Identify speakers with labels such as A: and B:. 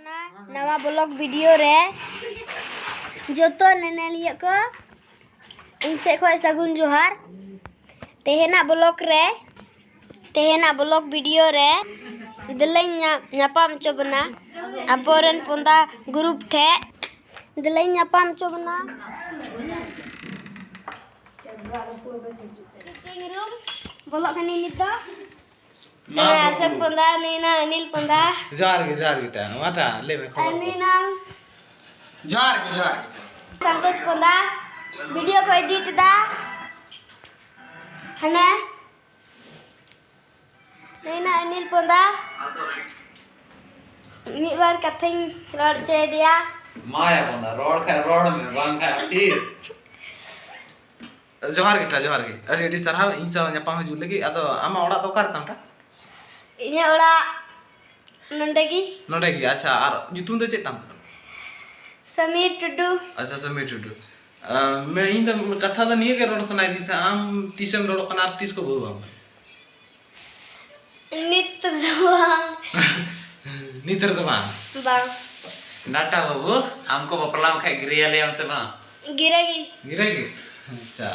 A: नवा blog video रे जो तो नेनेलिया को इनसे खोय सगुन जोहार तेहेना ब्लॉग वीडियो रे दिलैन ᱧᱟᱯᱟᱢ ᱪᱚᱵᱚᱱᱟ ᱟᱵᱚᱨᱮᱱ ᱯᱚᱸᱫᱟ ᱜᱨᱩᱯ ᱴᱷᱮ दिलैन ᱧᱟᱯᱟᱢ ᱪᱚᱵᱚᱱᱟ बोलो कनी नित ना सब पंदा नीना अनिल पंदा
B: जार के टा माता ले में खबर
A: अनिना
B: जार के
A: संतोष पंदा वीडियो को एडिट दा हने नीना अनिल पंदा मी बार कथें रोड चे दिया
B: माया पंदा रोड में बांग खा तीर जोहार के अडी सरहाव इन सा ᱧᱟᱯᱟᱢ ᱦᱤᱡᱩᱜ ᱞᱟᱹᱜᱤᱫ ᱟᱫᱚ ᱟᱢᱟᱜ ᱚᱲᱟᱜ ᱫᱚ ᱚᱠᱟᱨᱮ ᱛᱟᱢ ᱴᱟ
A: ᱤᱧᱟᱹᱜ ᱚᱲᱟᱜ ᱱᱚᱸᱰᱮ ᱜᱮ
B: अच्छा और ᱧᱩᱛᱩᱢ ᱫᱚ ᱪᱮᱫ ᱛᱟᱢ
A: समीर टुडू
B: अच्छा समीर टुडू मैं इन द कथा द निये के रोड सुनाई दी था आम तीसम रोड कना तीस को बहु हम नितर दवा
A: बा
B: नाटा बाबू हमको बपला में खाई गिरिया ले हमसे बा
A: गिरेगी
B: अच्छा